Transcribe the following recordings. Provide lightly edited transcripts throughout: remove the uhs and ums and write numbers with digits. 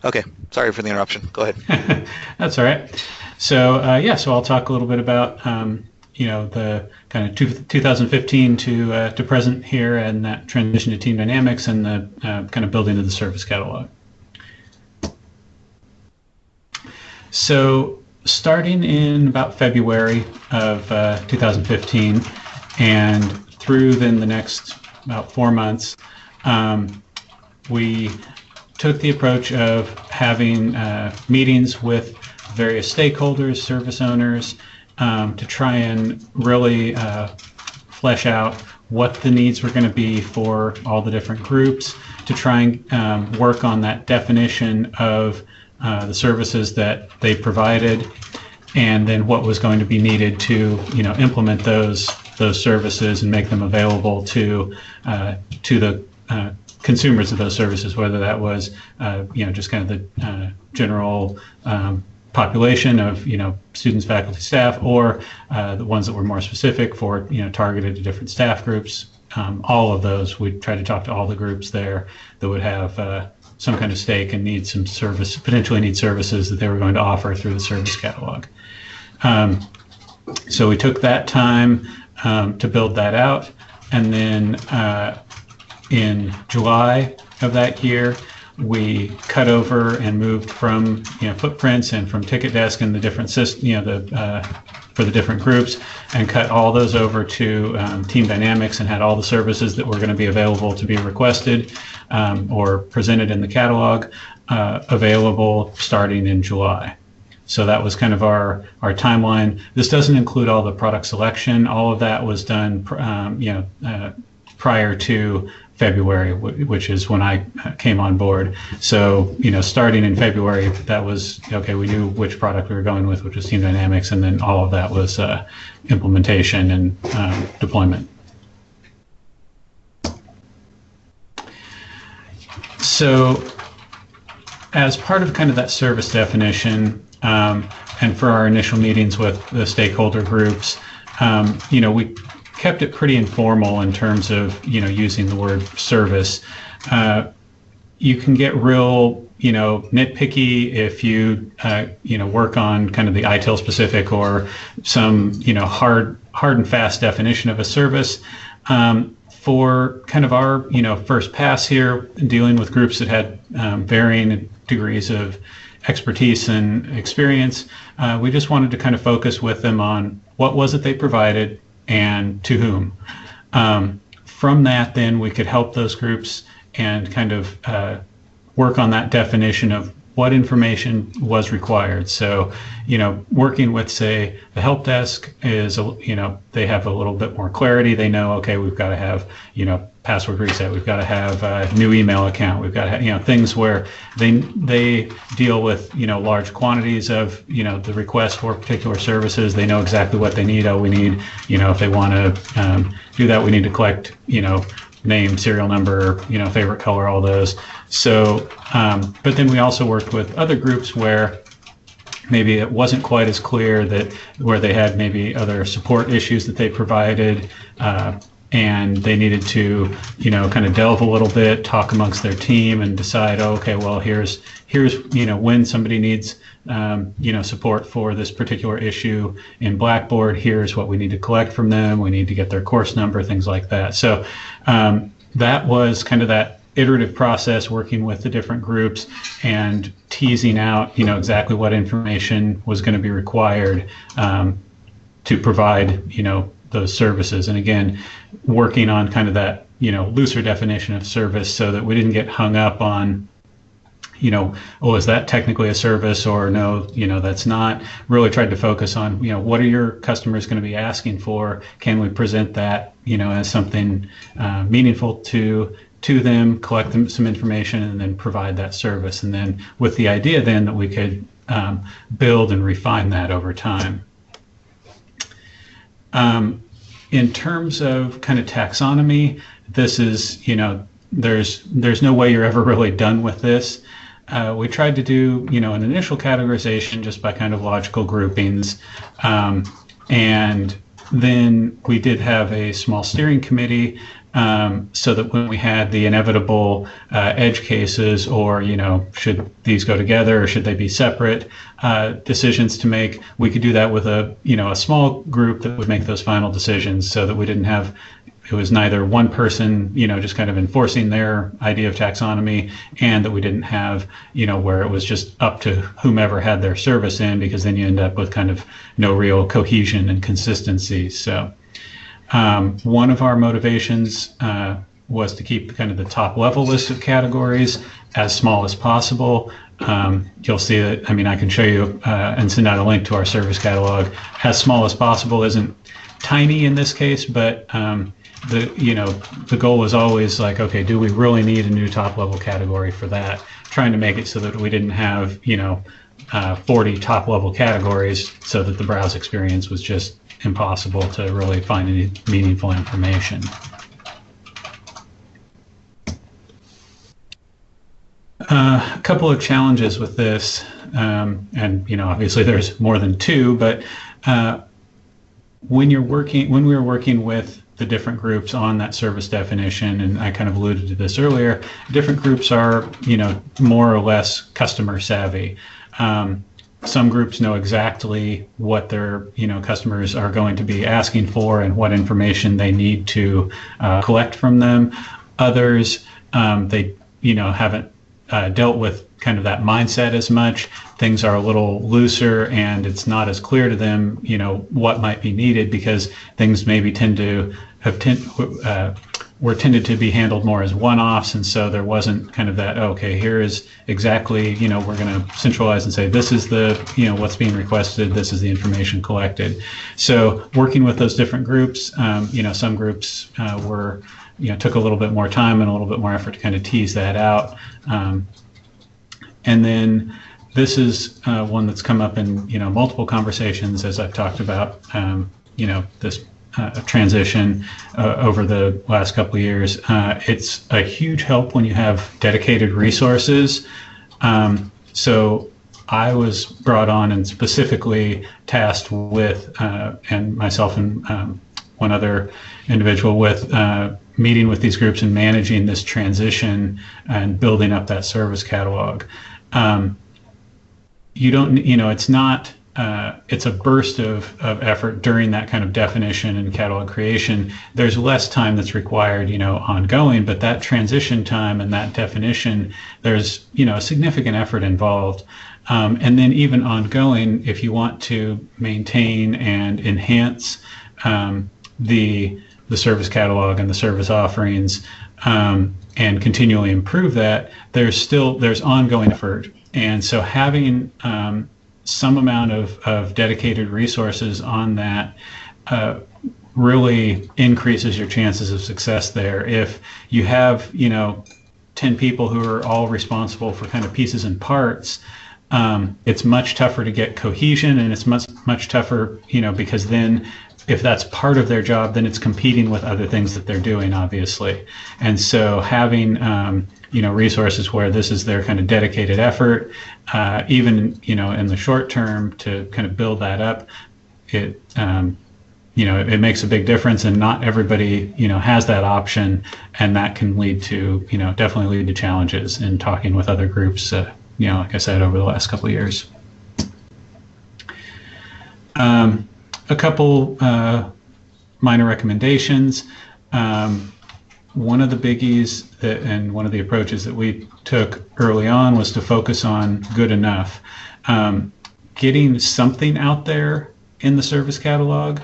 Okay, sorry for the interruption. Go ahead. That's all right. So so I'll talk a little bit about the kind of 2015 to present here, and that transition to team dynamics, and the kind of building of the service catalog. So starting in about February of 2015, and through then the next about 4 months, we took the approach of having meetings with various stakeholders, service owners, to try and really flesh out what the needs were going to be for all the different groups, to try and work on that definition of the services that they provided, and then what was going to be needed to implement those services and make them available to the consumers of those services, whether that was just kind of the general population of students, faculty, staff, or the ones that were more specific for targeted to different staff groups. All of those, we tried to talk to all the groups there that would have some kind of stake and need some service, potentially need services that they were going to offer through the service catalog. So we took that time to build that out, and then in July of that year, we cut over and moved from footprints and from ticket desk and the different for the different groups, and cut all those over to Team Dynamics, and had all the services that were going to be available to be requested or presented in the catalog available starting in July. So that was kind of our timeline. This doesn't include all the product selection. All of that was done prior to February, which is when I came on board. So, starting in February, that was, okay, we knew which product we were going with, which was Team Dynamics, and then all of that was implementation and deployment. So, as part of kind of that service definition, and for our initial meetings with the stakeholder groups, we kept it pretty informal in terms of using the word service. You can get real nitpicky if you work on kind of the ITIL specific or some hard and fast definition of a service. For kind of our first pass here, dealing with groups that had varying degrees of expertise and experience, we just wanted to kind of focus with them on what was it they provided and to whom. From that, then we could help those groups and kind of work on that definition of what information was required. So, working with, say, the help desk is, they have a little bit more clarity. They know, okay, we've got to have, password reset. We've got to have a new email account. We've got to have, things where they deal with, large quantities of, the request for particular services. They know exactly what they need. Oh, we need, if they want to do that, we need to collect, name, serial number, favorite color, all those. So, but then we also worked with other groups where maybe it wasn't quite as clear, where they had maybe other support issues that they provided, and they needed to, kind of delve a little bit, talk amongst their team, and decide, oh, okay, well, here's when somebody needs support for this particular issue in Blackboard, here's what we need to collect from them. We need to get their course number, things like that. So that was kind of that iterative process, working with the different groups and teasing out, exactly what information was going to be required to provide, those services. And again, working on kind of that, looser definition of service, so that we didn't get hung up on, oh, is that technically a service, or no, that's not. Really tried to focus on, what are your customers going to be asking for? Can we present that, as something meaningful to them, collect them some information, and then provide that service. And then with the idea then that we could build and refine that over time. In terms of kind of taxonomy, this is, there's no way you're ever really done with this. We tried to do, an initial categorization just by kind of logical groupings. And then we did have a small steering committee so that when we had the inevitable edge cases, or should these go together or should they be separate, decisions to make, we could do that with a small group that would make those final decisions, so that we didn't have, it was neither one person just kind of enforcing their idea of taxonomy, and that we didn't have where it was just up to whomever had their service in, because then you end up with kind of no real cohesion and consistency. So one of our motivations was to keep kind of the top level list of categories as small as possible. You'll see that, I can show you and send out a link to our service catalog. As small as possible isn't tiny in this case, but the goal was always like, okay, do we really need a new top level category for that? Trying to make it so that we didn't have 40 top level categories, so that the browse experience was just impossible to really find any meaningful information. A couple of challenges with this, and obviously there's more than two, but when we were working with the different groups on that service definition, and I kind of alluded to this earlier, different groups are more or less customer savvy. Some groups know exactly what their customers are going to be asking for and what information they need to collect from them. Others, they haven't dealt with kind of that mindset as much. Things are a little looser, and it's not as clear to them what might be needed, because things maybe were tended to be handled more as one-offs, and so there wasn't kind of that, okay, here is exactly, we're going to centralize and say, this is the, what's being requested, this is the information collected. So working with those different groups, some groups were, took a little bit more time and a little bit more effort to kind of tease that out. And then this is one that's come up in, multiple conversations as I've talked about, this transition over the last couple of years. It's a huge help when you have dedicated resources. So I was brought on and specifically tasked with, and myself and one other individual, with meeting with these groups and managing this transition and building up that service catalog. You don't, it's not, it's a burst of effort during that kind of definition and catalog creation. There's less time that's required, ongoing, but that transition time and that definition, there's, a significant effort involved. And then even ongoing, if you want to maintain and enhance the service catalog and the service offerings, and continually improve that, there's ongoing effort. And so having some amount of dedicated resources on that really increases your chances of success there. If you have 10 people who are all responsible for kind of pieces and parts, it's much tougher to get cohesion, and it's much tougher, because then if that's part of their job, then it's competing with other things that they're doing, obviously. And so having resources where this is their kind of dedicated effort, even in the short term, to kind of build that up, it it makes a big difference. And not everybody has that option, and that can lead to definitely lead to challenges in talking with other groups. Like I said, over the last couple of years. A couple minor recommendations. One of the biggies and one of the approaches that we took early on was to focus on good enough. Getting something out there in the service catalog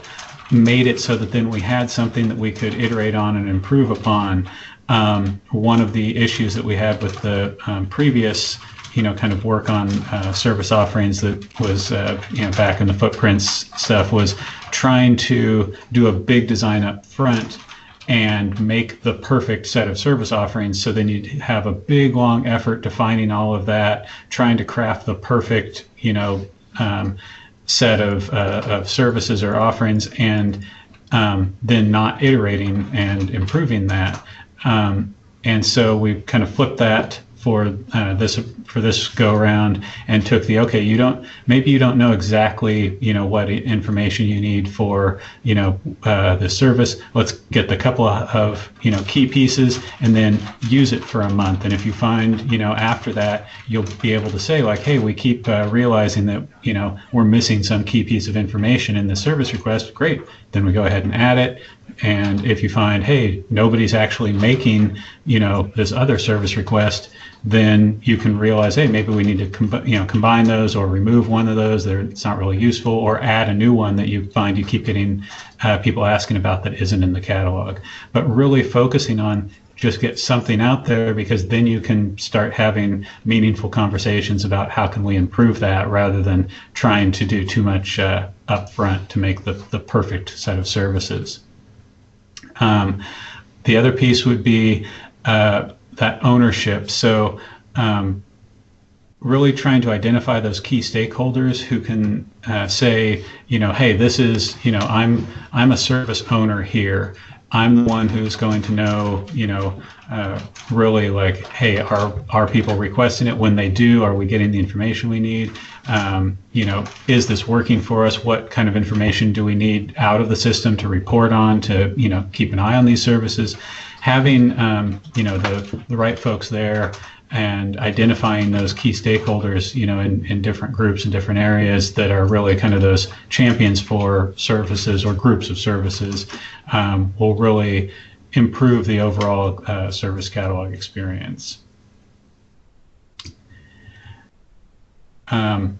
made it so that then we had something that we could iterate on and improve upon. One of the issues that we had with the previous kind of work on service offerings that was, back in the footprints stuff, was trying to do a big design up front and make the perfect set of service offerings. So then you'd have a big, long effort defining all of that, trying to craft the perfect, set of services or offerings, and then not iterating and improving that. And so we kind of flipped that this go around, and took the, okay, maybe you don't know exactly what information you need for the service. Let's get the couple of key pieces and then use it for a month. And if you find after that you'll be able to say, like, hey, we keep realizing that we're missing some key piece of information in the service request. Great, then we go ahead and add it. And if you find, hey, nobody's actually making this other service request, then you can realize, hey, maybe we need to combine those, or remove one of those that it's not really useful, or add a new one that you find you keep getting people asking about that isn't in the catalog. But really focusing on just get something out there, because then you can start having meaningful conversations about how can we improve that, rather than trying to do too much up front to make the perfect set of services. The other piece would be that ownership. So really trying to identify those key stakeholders who can say, hey, this is, I'm a service owner here. I'm the one who's going to know, really, like, hey, are people requesting it? When they do, are we getting the information we need? Is this working for us? What kind of information do we need out of the system to report on, to, keep an eye on these services? Having, the right folks there, and identifying those key stakeholders, in different groups and different areas that are really kind of those champions for services or groups of services, will really improve the overall service catalog experience. One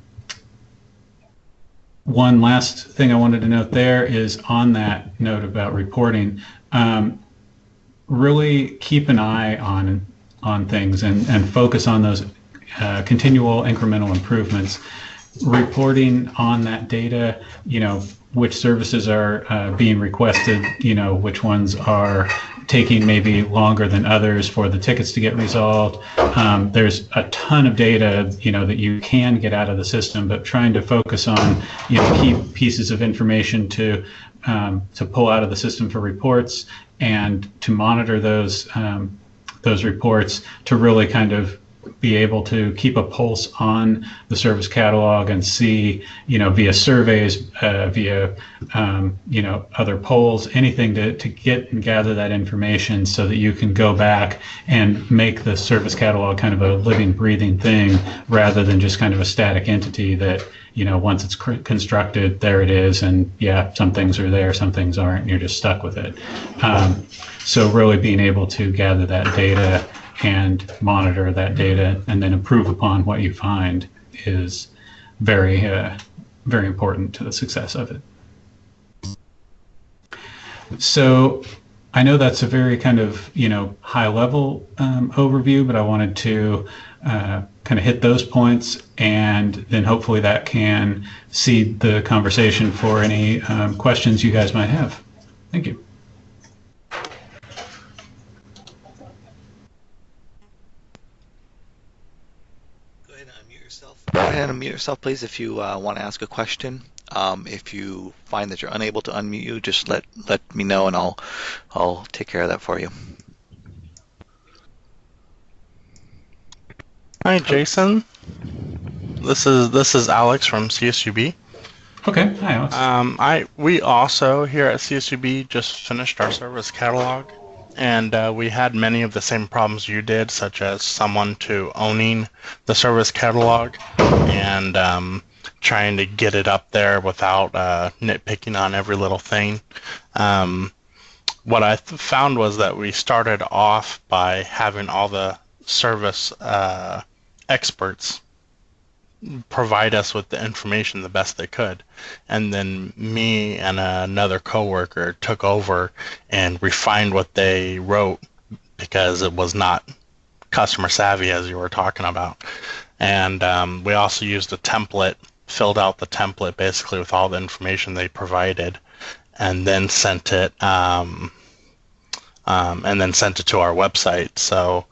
last thing I wanted to note there is, on that note about reporting, really keep an eye on things and focus on those continual incremental improvements. Reporting on that data, which services are being requested, which ones are taking maybe longer than others for the tickets to get resolved. There's a ton of data, that you can get out of the system, but trying to focus on, key pieces of information to pull out of the system for reports, and to monitor those reports, to really kind of be able to keep a pulse on the service catalog and see, via surveys, via, other polls, anything to get and gather that information, so that you can go back and make the service catalog kind of a living, breathing thing, rather than just kind of a static entity that, once it's constructed, there it is, and yeah, some things are there, some things aren't, and you're just stuck with it. So really being able to gather that data and monitor that data, and then improve upon what you find, is very, very important to the success of it. So I know that's a very kind of, high level overview, but I wanted to kind of hit those points, and then hopefully that can seed the conversation for any questions you guys might have. Thank you. Go ahead and unmute yourself, please, if you want to ask a question. If you find that you're unable to unmute you, just let me know, and I'll take care of that for you. Hi, Jason. This is Alex from CSUB. Okay, hi, Alex. We also here at CSUB just finished our service catalog, and we had many of the same problems you did, such as someone to owning the service catalog and trying to get it up there without nitpicking on every little thing. What I found was that we started off by having all the service experts provide us with the information the best they could, and then me and another coworker took over and refined what they wrote, because it was not customer savvy, as you were talking about. And we also used a template, filled out the template basically with all the information they provided, and then sent it to our website. So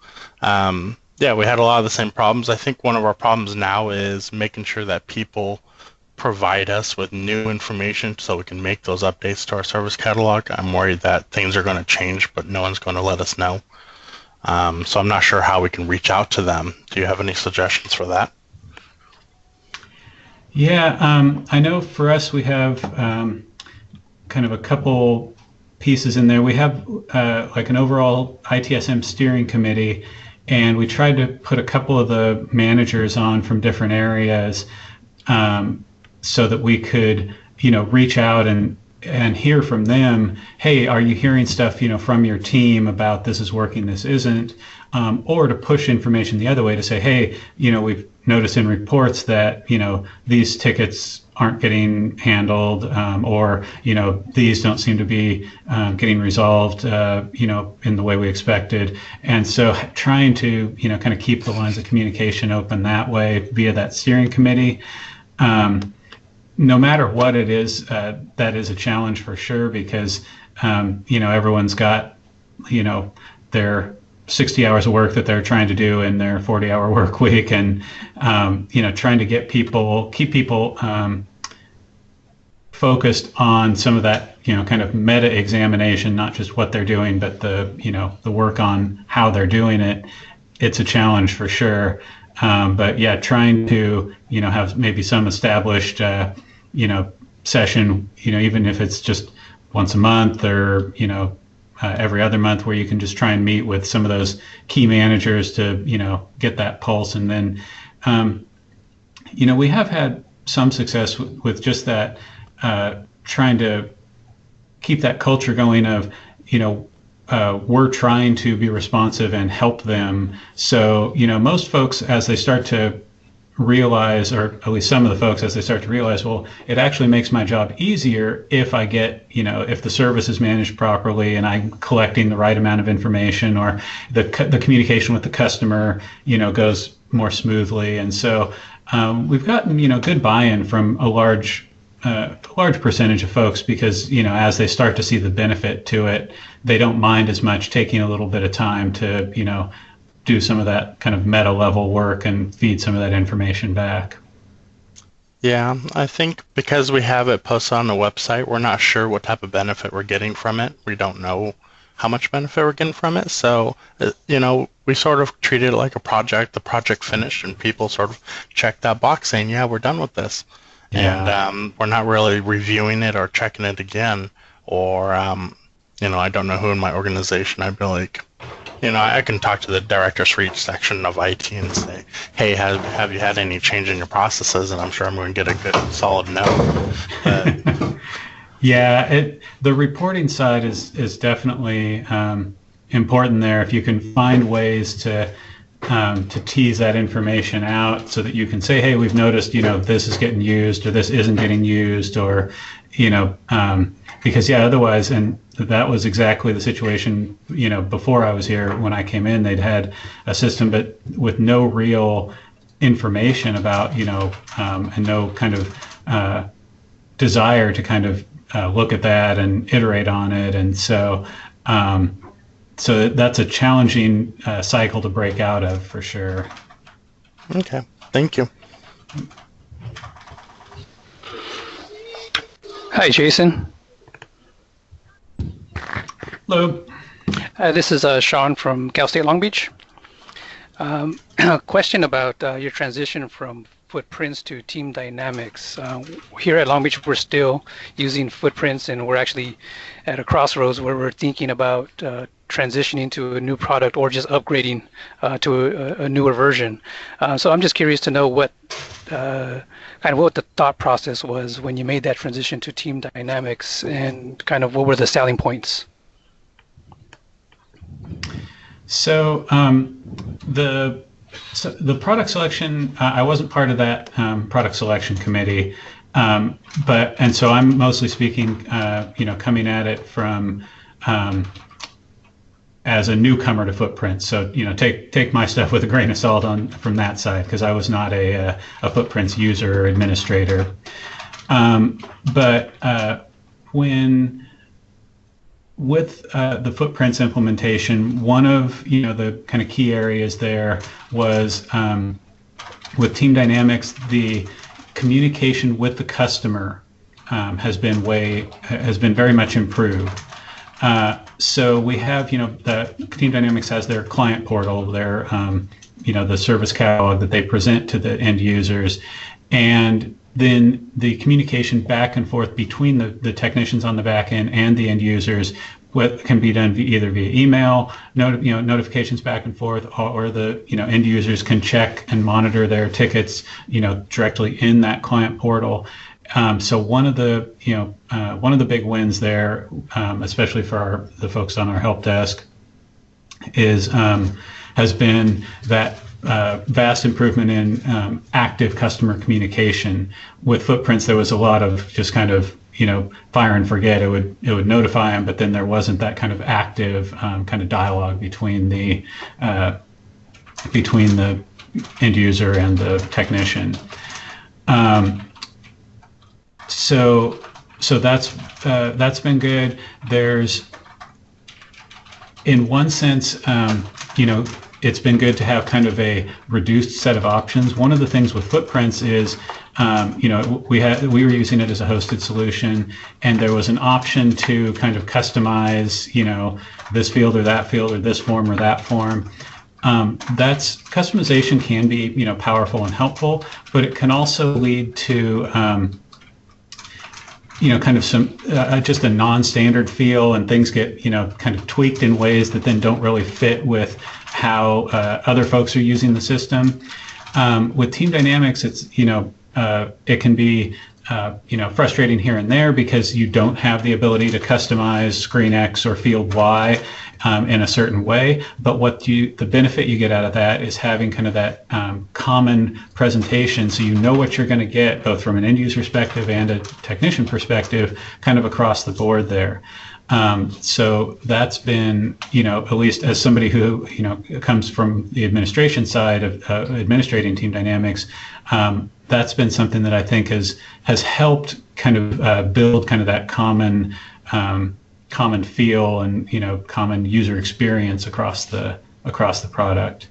yeah, we had a lot of the same problems. I think one of our problems now is making sure that people provide us with new information so we can make those updates to our service catalog. I'm worried that things are going to change, but no one's going to let us know. So I'm not sure how we can reach out to them. Do you have any suggestions for that? Yeah, I know for us we have kind of a couple pieces in there. We have like an overall ITSM steering committee, and we tried to put a couple of the managers on from different areas so that we could, reach out and hear from them. Hey, are you hearing stuff, from your team about this is working, this isn't? Or to push information the other way to say, hey, we've noticed in reports that, these tickets aren't getting handled, or, these don't seem to be getting resolved, in the way we expected. And so trying to, kind of keep the lines of communication open that way via that steering committee. No matter what it is, that is a challenge for sure because, everyone's got, their 60 hours of work that they're trying to do in their 40-hour work week, and trying to keep people focused on some of that kind of meta examination, not just what they're doing, but the work on how they're doing it. It's a challenge for sure, but yeah, trying to have maybe some established session, even if it's just once a month or every other month, where you can just try and meet with some of those key managers to, get that pulse. And then, we have had some success with just that, trying to keep that culture going of, we're trying to be responsive and help them. So, most folks, as they start to realize, or at least some of the folks, as they start to realize, well, it actually makes my job easier if I get, if the service is managed properly and I'm collecting the right amount of information, or the communication with the customer, goes more smoothly. And so we've gotten, good buy-in from a large percentage of folks because, as they start to see the benefit to it, they don't mind as much taking a little bit of time to, do some of that kind of meta level work and feed some of that information back. Yeah, I think because we have it posted on the website, we're not sure what type of benefit we're getting from it. We don't know how much benefit we're getting from it. So, we sort of treat it like a project. The project finished and people sort of check that box saying, yeah, we're done with this. Yeah. And we're not really reviewing it or checking it again. Or, I don't know who in my organization. I'd be like, I can talk to the directors for each section of IT and say, hey, have you had any change in your processes? And I'm sure I'm going to get a good, solid no. Yeah, the reporting side is definitely important there. If you can find ways to tease that information out so that you can say, hey, we've noticed, this is getting used or this isn't getting used, or, because otherwise, and that was exactly the situation, before I was here. When I came in, they'd had a system, but with no real information about, and no kind of desire to kind of look at that and iterate on it. And so, that's a challenging cycle to break out of for sure. Okay, thank you. Hi, Jason. Hello. This is Sean from Cal State Long Beach. A question about your transition from footprints to team dynamics. Here at Long Beach, we're still using footprints, and we're actually at a crossroads where we're thinking about transitioning to a new product or just upgrading to a newer version. So I'm just curious to know what the thought process was when you made that transition to team dynamics, and kind of what were the selling points? So the product selection, I wasn't part of that product selection committee, and so I'm mostly speaking, coming at it from as a newcomer to Footprints. So take my stuff with a grain of salt from that side, because I was not a Footprints user or administrator. But when with the Footprints implementation, one of the kind of key areas there was with Team Dynamics, the communication with the customer has been very much improved. So we have, the Team Dynamics has their client portal, their, the service catalog that they present to the end users, and then the communication back and forth between the technicians on the back end and the end users can be done either via email, notifications back and forth, or the end users can check and monitor their tickets, directly in that client portal. So one of the big wins there, especially for the folks on our help desk, has been that vast improvement in active customer communication. With Footprints, there was a lot of just kind of fire and forget. It would notify them, but then there wasn't that kind of active kind of dialogue between the end user and the technician. So that's been good. There's, in one sense, it's been good to have kind of a reduced set of options. One of the things with Footprints is, we were using it as a hosted solution, and there was an option to kind of customize, this field or that field, or this form or that form. That's customization can be, powerful and helpful, but it can also lead to, kind of some just a non-standard feel, and things get, kind of tweaked in ways that then don't really fit with how other folks are using the system. With Team Dynamics, it's, it can be, frustrating here and there because you don't have the ability to customize screen X or field Y in a certain way. But the benefit you get out of that is having kind of that common presentation, so you know what you're going to get both from an end user perspective and a technician perspective, kind of across the board there. So that's been, at least as somebody who, comes from the administration side of administrating Team Dynamics, that's been something that I think has helped kind of build kind of that common feel and, common user experience across the product.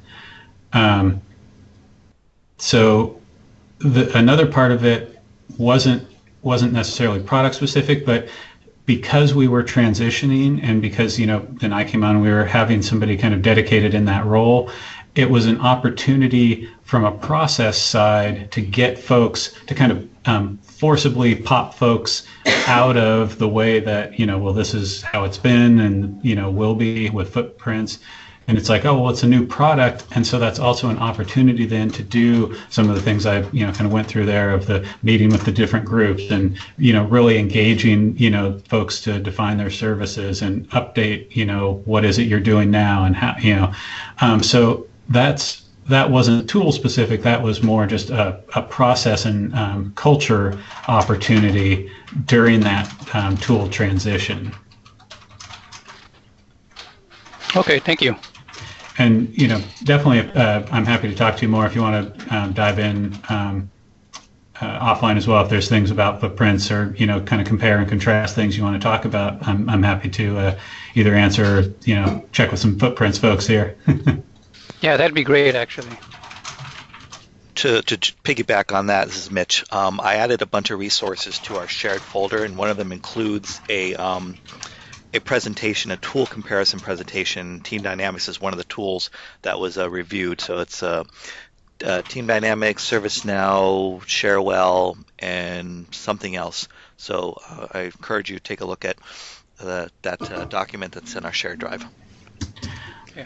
So another part of it wasn't necessarily product specific, but because we were transitioning, and because, then I came on and we were having somebody kind of dedicated in that role, it was an opportunity from a process side to get folks to kind of forcibly pop folks out of the way that, this is how it's been and, will be with Footprints. And it's like, oh, well, it's a new product. And so that's also an opportunity then to do some of the things I've, kind of went through there, of the meeting with the different groups and, really engaging, folks to define their services and update, what is it you're doing now and how, so that wasn't tool specific. That was more just a process and culture opportunity during that tool transition. Okay, thank you. And, definitely, I'm happy to talk to you more if you want to dive in offline as well. If there's things about Footprints or, kind of compare and contrast things you want to talk about, I'm happy to either answer or, check with some Footprints folks here. Yeah, that'd be great, actually. To piggyback on that, this is Mitch. I added a bunch of resources to our shared folder, and one of them includes a presentation, a tool comparison presentation. Team Dynamics is one of the tools that was reviewed. So it's Team Dynamics, ServiceNow, Sharewell, and something else. So I encourage you to take a look at that document that's in our shared drive.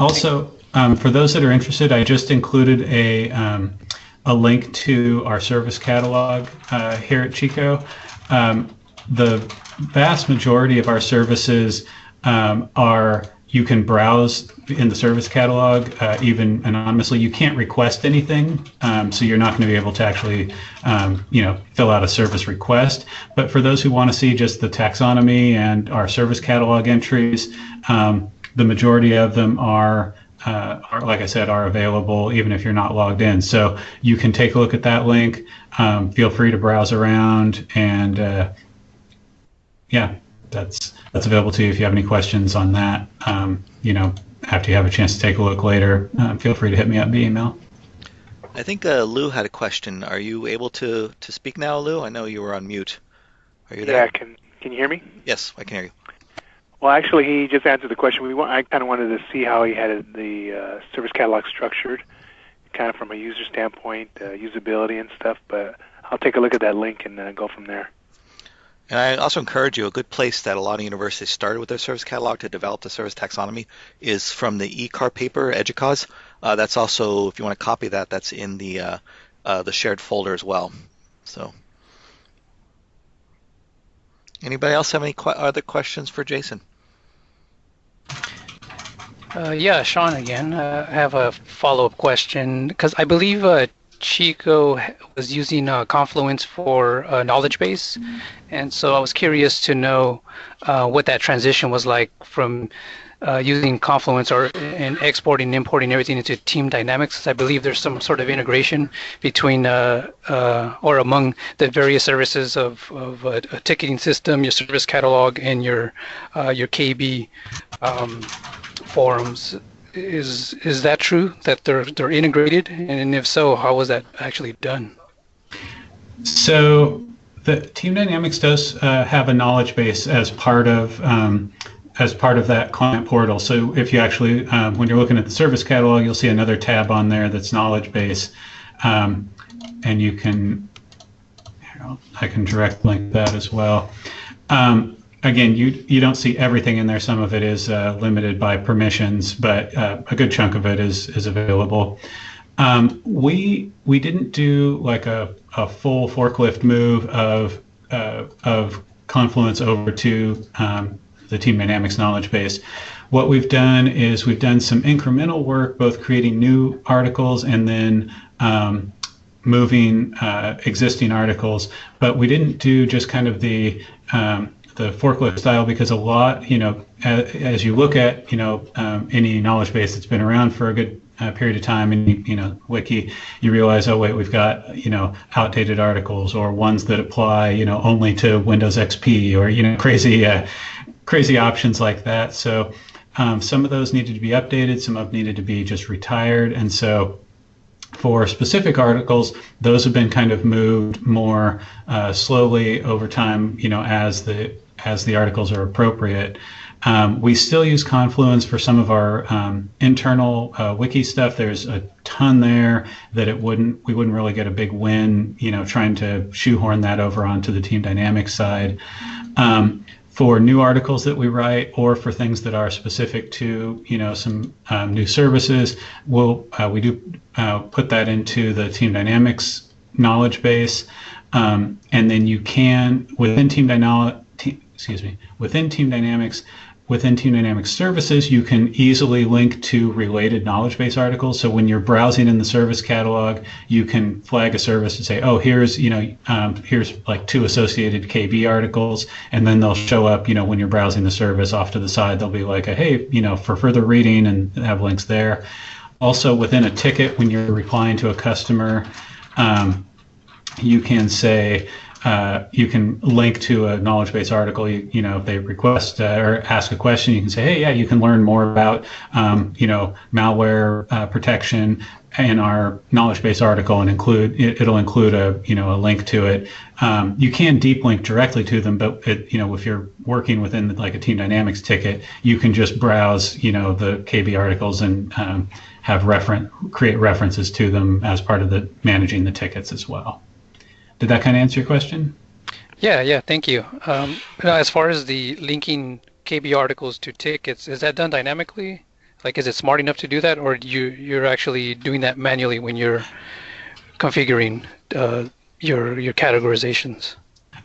Also, for those that are interested, I just included a link to our service catalog here at Chico. The vast majority of our services you can browse in the service catalog, even anonymously. You can't request anything, so you're not going to be able to actually, fill out a service request. But for those who want to see just the taxonomy and our service catalog entries, the majority of them are, like I said, are available even if you're not logged in. So you can take a look at that link. Feel free to browse around, and that's available to you if you have any questions on that. After you have a chance to take a look later, feel free to hit me up via email. I think Lou had a question. Are you able to speak now, Lou? I know you were on mute. Are you there? Yeah, can you hear me? Yes, I can hear you. Well, actually, he just answered the question. I kind of wanted to see how he had the service catalog structured, kind of from a user standpoint, usability and stuff. But I'll take a look at that link and go from there. And I also encourage you, a good place that a lot of universities started with their service catalog to develop the service taxonomy is from the eCar paper, EDUCAUSE. That's also, if you want to copy that, that's in the shared folder as well. So, anybody else have any other questions for Jason? Yeah, Sean again. I have a follow-up question because I believe Chico was using Confluence for knowledge base, and so I was curious to know what that transition was like from using Confluence and exporting and importing everything into Team Dynamics. I believe there's some sort of integration between or among the various services of a ticketing system, your service catalog, and your KB forums. Is that true that they're integrated? And if so, how was that actually done? So the Team Dynamics does have a knowledge base as part of that client portal. So if you actually, when you're looking at the service catalog, you'll see another tab on there that's knowledge base, and you can, I can direct link that as well. Again, you don't see everything in there. Some of it is limited by permissions, but a good chunk of it is available. We didn't do like a full forklift move of Confluence over to the Team Dynamics knowledge base. What we've done is we've done some incremental work, both creating new articles and then moving existing articles, but we didn't do just kind of the forklift style, because a lot, as you look at, any knowledge base that's been around for a good period of time, and wiki, you realize, oh wait, we've got outdated articles or ones that apply only to Windows XP, or crazy options like that. So some of those needed to be updated, some of them needed to be just retired, and so for specific articles, those have been kind of moved more slowly over time, as the articles are appropriate. We still use Confluence for some of our internal wiki stuff. There's a ton there that we wouldn't really get a big win, trying to shoehorn that over onto the Team Dynamics side. For new articles that we write, or for things that are specific to some new services, we do put that into the Team Dynamics knowledge base, and then you can within Team Dynamics services, you can easily link to related knowledge base articles. So when you're browsing in the service catalog, you can flag a service and say, oh, here's like 2 associated KB articles, and then they'll show up, when you're browsing the service off to the side, they'll be like, hey, for further reading, and have links there. Also within a ticket, when you're replying to a customer, you can say, you can link to a knowledge base article. If they request or ask a question, you can say, hey, yeah, you can learn more about, malware protection in our knowledge base article, and it'll include a link to it. You can deep link directly to them, but if you're working within like a Team Dynamics ticket, you can just browse, the KB articles and create references to them as part of the managing the tickets as well. Did that kind of answer your question? Yeah, thank you. As far as the linking KB articles to tickets, is that done dynamically? Like, is it smart enough to do that, or you're actually doing that manually when you're configuring your categorizations?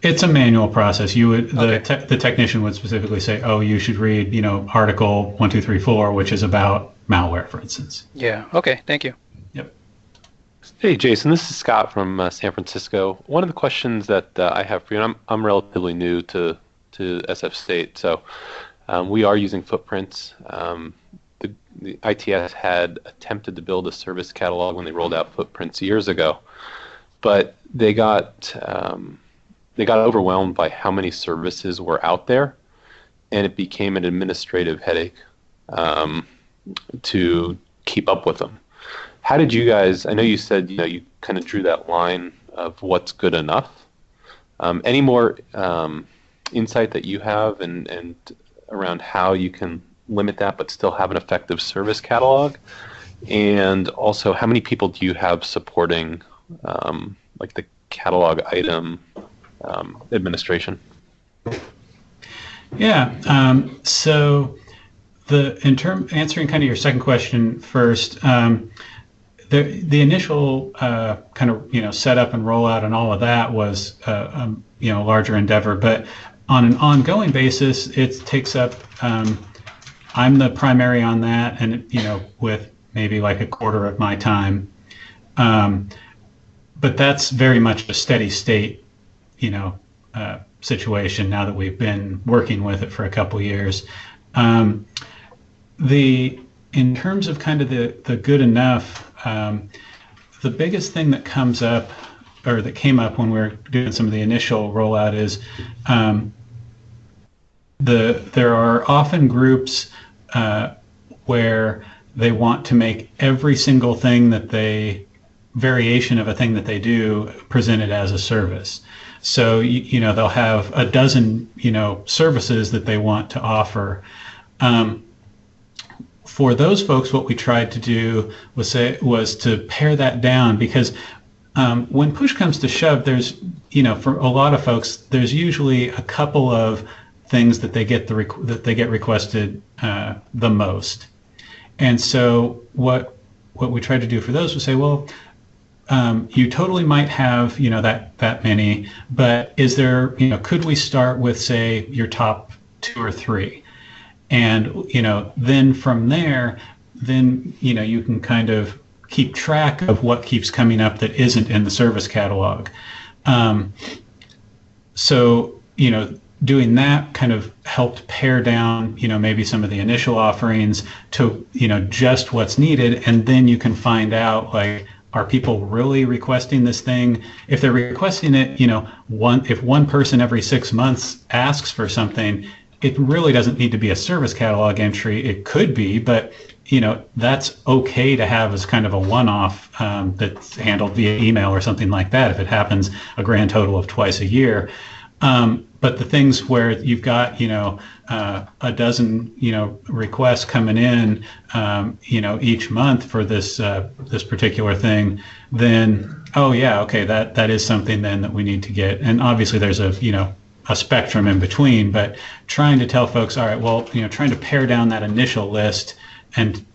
It's a manual process. The technician would specifically say, oh, you should read, article 1234, which is about malware, for instance. Yeah. Okay. Thank you. Yep. Hey, Jason, this is Scott from San Francisco. One of the questions that I have for you, and I'm relatively new to SF State, so we are using footprints. The ITS had attempted to build a service catalog when they rolled out footprints years ago, but they got overwhelmed by how many services were out there, and it became an administrative headache to keep up with them. How did you guys, I know you said you kind of drew that line of what's good enough. Any more insight that you have and around how you can limit that but still have an effective service catalog? And also, how many people do you have supporting like the catalog item administration? Yeah. So answering kind of your second question first, the initial kind of setup and rollout and all of that was a larger endeavor, but on an ongoing basis, it takes up. I'm the primary on that, and with maybe like a quarter of my time, but that's very much a steady state, situation now that we've been working with it for a couple years. In terms of kind of the good enough, the biggest thing that comes up or that came up when we were doing some of the initial rollout is there are often groups where they want to make every single variation of a thing that they do presented as a service. So they'll have a dozen services that they want to offer. For those folks, what we tried to do was to pare that down, because when push comes to shove, there's for a lot of folks, there's usually a couple of things that they get requested the most. And so what we tried to do for those was say, well, you totally might have that many, but is there could we start with, say, your top 2 or 3, and then from there, you can kind of keep track of what keeps coming up that isn't in the service catalog. So doing that kind of helped pare down maybe some of the initial offerings to just what's needed, and then you can find out, like, are people really requesting this thing? If they're requesting it, if one person every 6 months asks for something, it really doesn't need to be a service catalog entry. It could be, but that's okay to have as kind of a one-off that's handled via email or something like that if it happens a grand total of twice a year. But the things where you've got a dozen requests coming in each month for this particular thing, then okay, that is something then that we need to get. And obviously there's a spectrum in between, but trying to tell folks, all right, well, trying to pare down that initial list and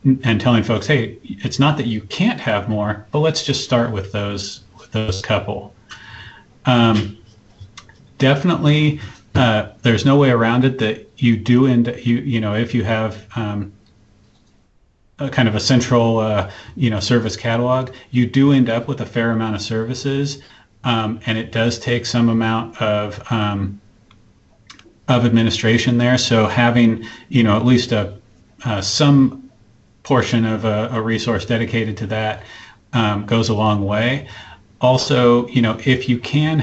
telling folks, hey, it's not that you can't have more, but let's just start with those couple. Definitely, there's no way around it that you do if you have a kind of a central service catalog, you do end up with a fair amount of services, and it does take some amount of administration there. So having at least some portion of a resource dedicated to that goes a long way. Also, if you can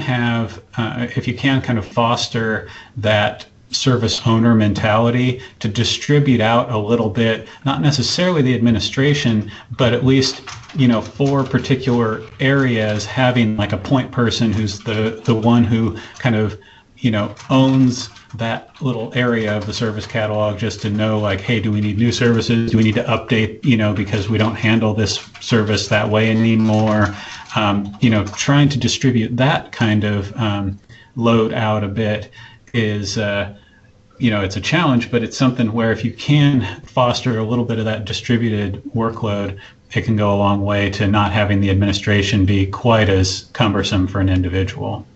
kind of foster that service owner mentality to distribute out a little bit, not necessarily the administration, but at least, for particular areas, having like a point person who's the one who kind of, owns that little area of the service catalog, just to know, like, hey, do we need new services? Do we need to update, because we don't handle this service that way anymore? Trying to distribute that kind of load out a bit is, it's a challenge, but it's something where if you can foster a little bit of that distributed workload, it can go a long way to not having the administration be quite as cumbersome for an individual.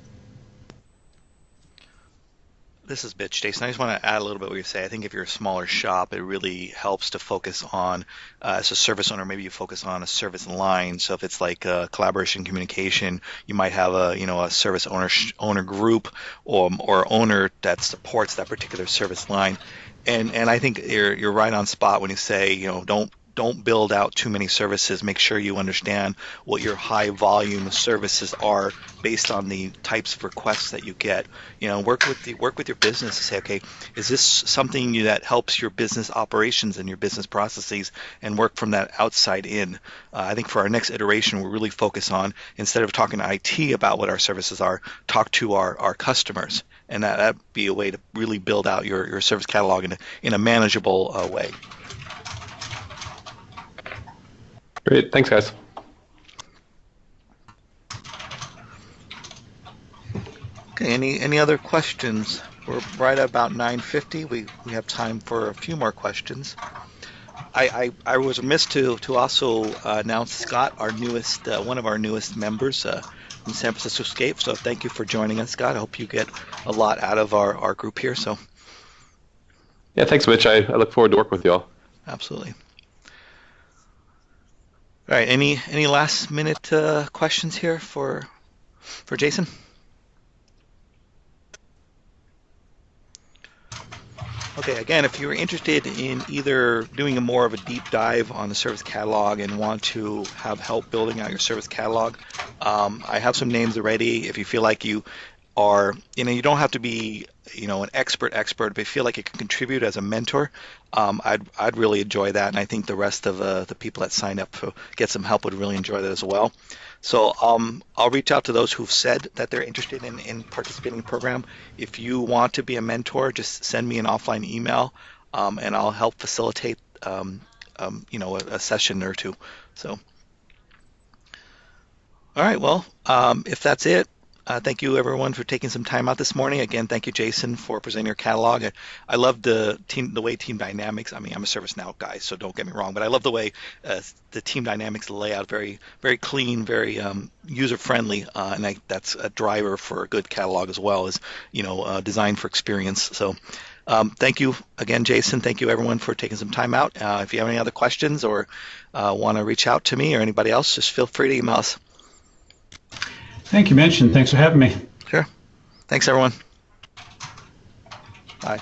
This is Mitch, Jason. I just want to add a little bit what you say. I think if you're a smaller shop, it really helps to focus on, as a service owner, maybe you focus on a service line. So if it's like collaboration communication, you might have a service owner group or owner that supports that particular service line. And I think you're right on spot when you say, don't don't build out too many services. Make sure you understand what your high volume services are based on the types of requests that you get. Work with your business to say, okay, is this something that helps your business operations and your business processes, and work from that outside in. I think for our next iteration, we'll really focus on, instead of talking to IT about what our services are, talk to our customers, and that'd be a way to really build out your service catalog in a manageable way. Great. Thanks, guys. Okay. Any other questions? We're right at about 9:50. We have time for a few more questions. I was remiss to also announce Scott, our newest one of our newest members from San Francisco Scape. So thank you for joining us, Scott. I hope you get a lot out of our group here. So Yeah, thanks, Mitch. I look forward to working with you all. absolutely. All right. Any last minute questions here for Jason? Okay, again, if you're interested in either doing more of a deep dive on the service catalog and want to have help building out your service catalog, I have some names already. If you feel like you are, you don't have to be, an expert, but if you feel like you can contribute as a mentor, I'd really enjoy that, and I think the rest of the people that sign up to get some help would really enjoy that as well. So I'll reach out to those who've said that they're interested in participating in the program. If you want to be a mentor, just send me an offline email, and I'll help facilitate, a session or two. So, all right, well, if that's it, thank you everyone for taking some time out this morning. Again, thank you, Jason, for presenting your catalog. I love the way Team Dynamics. I mean, I'm a ServiceNow guy, so don't get me wrong, but I love the way the Team Dynamics layout, very, very clean, very user friendly, and that's a driver for a good catalog as well as designed for experience. So. Thank you again, Jason. Thank you, everyone, for taking some time out. If you have any other questions or want to reach out to me or anybody else, just feel free to email us. Thank you, Mitch, and thanks for having me. Sure. Thanks, everyone. Bye.